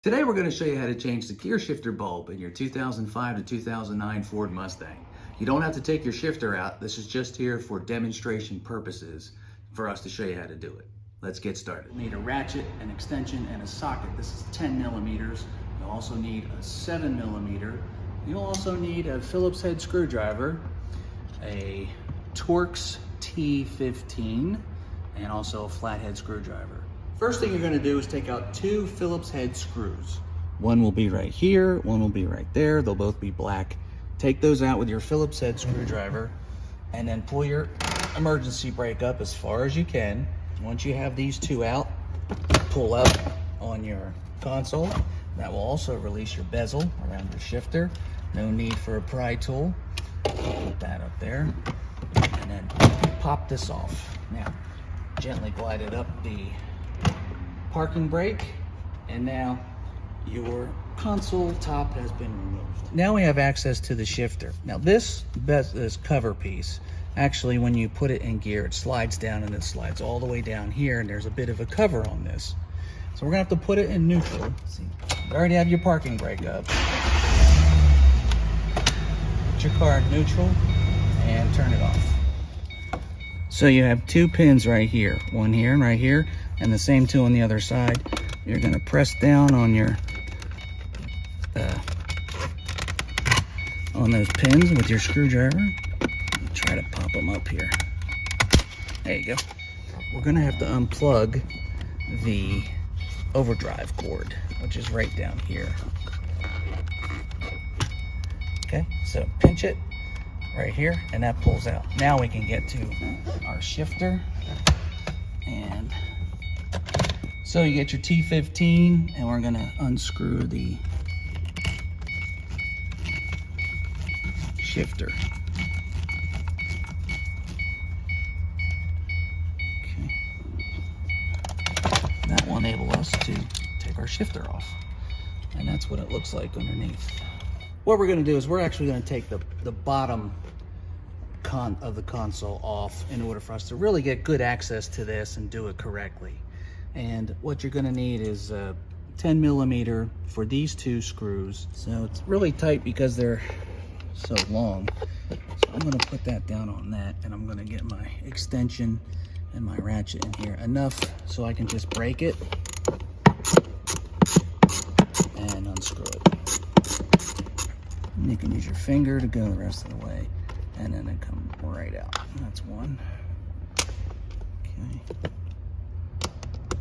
Today we're going to show you how to change the gear shifter bulb in your 2005 to 2009 Ford Mustang. You don't have to take your shifter out. This is just here for demonstration purposes for us to show you how to do it. Let's get started. You need a ratchet, an extension, and a socket. This is 10 millimeters. You'll also need a 7 millimeter. You'll also need a Phillips head screwdriver, a Torx T15, and also a flathead screwdriver. First thing you're going to do is take out two Phillips head screws. One will be right here, one will be right there. They'll both be black. Take those out with your Phillips head screwdriver and then pull your emergency brake up as far as you can. Once you have these two out, pull up on your console. That will also release your bezel around your shifter. No need for a pry tool. Put that up there and then pop this off. Now, gently glide it up the parking brake, and now your console top has been removed. Now we have access to the shifter. Now this cover piece, actually when you put it in gear, it slides down and it slides all the way down here, and there's a bit of a cover on this. So we're gonna have to put it in neutral. See, you already have your parking brake up. Put your car in neutral and turn it off. So you have two pins right here, one here and right here, and the same two on the other side. You're gonna press down on your on those pins with your screwdriver. Try to pop them up here. There you go. We're gonna have to unplug the overdrive cord, which is right down here. Okay, so pinch it right here, and that pulls out. Now we can get to our shifter, and so you get your T15, and we're gonna unscrew the shifter. Okay. That will enable us to take our shifter off, and that's what it looks like underneath. What we're gonna do is we're actually gonna take the bottom of the console off in order for us to really get good access to this and do it correctly. And what you're gonna need is a 10 millimeter for these two screws. So it's really tight because they're so long. So I'm gonna put that down on that, and I'm gonna get my extension and my ratchet in here enough so I can just break it and unscrew it. And you can use your finger to go the rest of the way, and then it comes right out. That's one. Okay.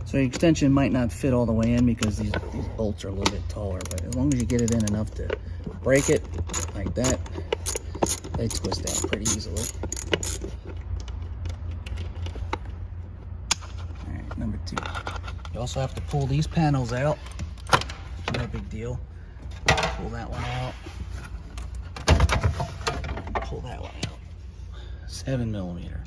So the extension might not fit all the way in because these bolts are a little bit taller, but as long as you get it in enough to break it like that, they twist out pretty easily. All right, number two. You also have to pull these panels out. No big deal. Pull that one out. Pull that one out. 7 millimeter.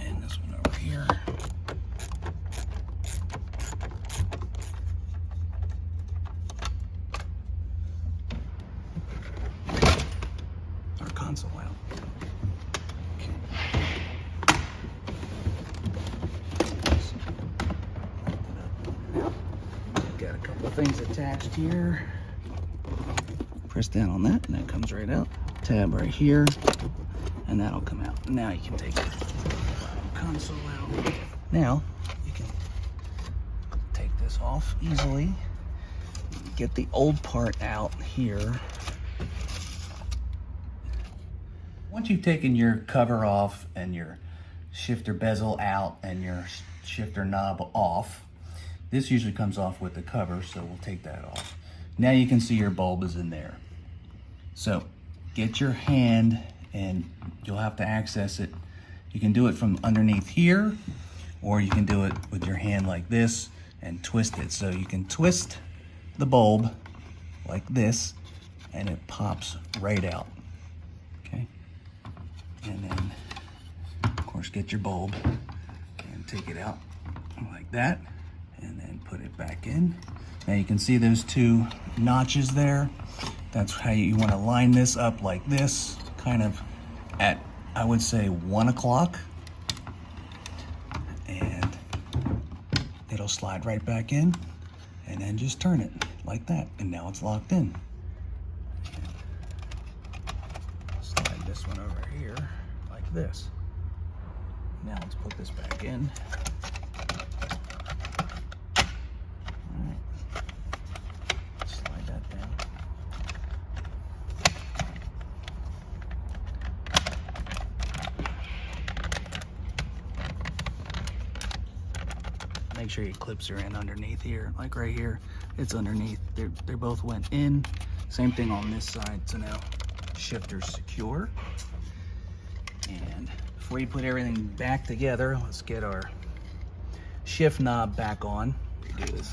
And this one over here. Console out. Okay. Got a couple of things attached here. Press down on that, and that comes right out. Tab right here, and that'll come out. Now you can take the console out. Now you can take this off easily. Get the old part out here. Once you've taken your cover off and your shifter bezel out and your shifter knob off, this usually comes off with the cover, so we'll take that off. Now you can see your bulb is in there. So get your hand, and you'll have to access it. You can do it from underneath here, or you can do it with your hand like this and twist it. So you can twist the bulb like this, and it pops right out. Okay. And then, of course, get your bulb take it out like that and then put it back in. Now you can see those two notches there. That's how you want to line this up like this, kind of at, I would say, 1 o'clock. And it'll slide right back in, and then just turn it like that. And now it's locked in. Slide this one over here like this. Now let's put this back in. All right. Slide that down. Make sure your clips are in underneath here, like right here. It's underneath. They both went in. Same thing on this side. So now shifter's secure. And before you put everything back together, let's get our shift knob back on. Do this.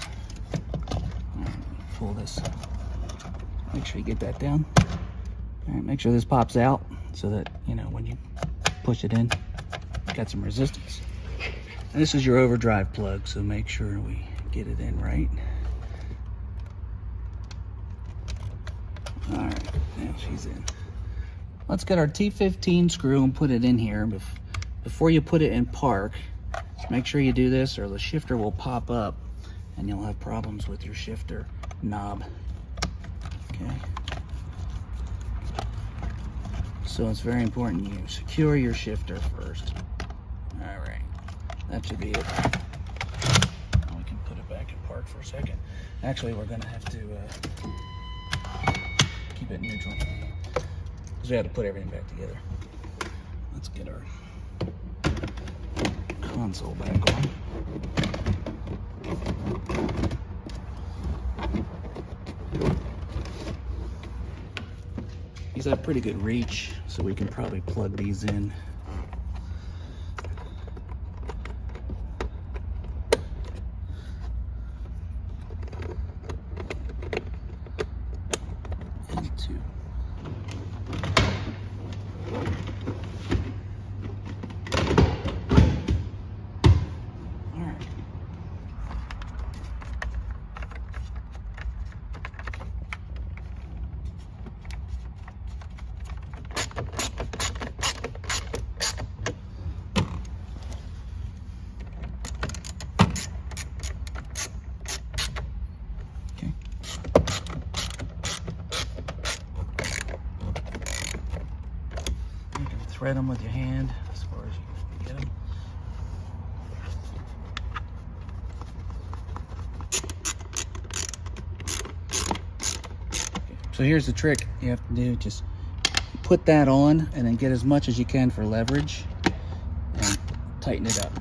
Pull this. Make sure you get that down. All right, make sure this pops out so that, you know, when you push it in, you got some resistance. And this is your overdrive plug, so make sure we get it in right. All right, now she's in. Let's get our T15 screw and put it in here. Before you put it in park, make sure you do this or the shifter will pop up and you'll have problems with your shifter knob. Okay. So it's very important you secure your shifter first. All right. That should be it. Now we can put it back in park for a second. Actually, we're gonna have to keep it neutral because we have to put everything back together. Let's get our console back on. These have pretty good reach, so we can probably plug these in. Thread them with your hand as far as you can get them. Okay. So here's the trick you have to do. Just put that on and then get as much as you can for leverage and tighten it up.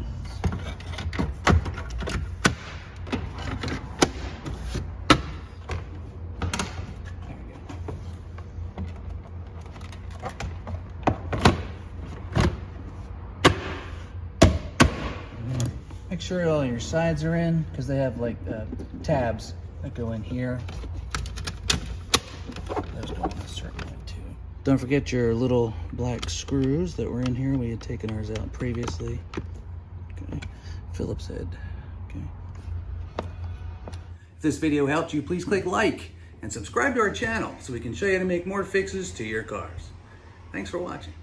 Make sure all your sides are in because they have like tabs that go in here. Those go in a certain way too. Don't forget your little black screws that were in here. We had taken ours out previously. Okay, Phillips head. Okay. If this video helped you, please click like and subscribe to our channel so we can show you how to make more fixes to your cars. Thanks for watching.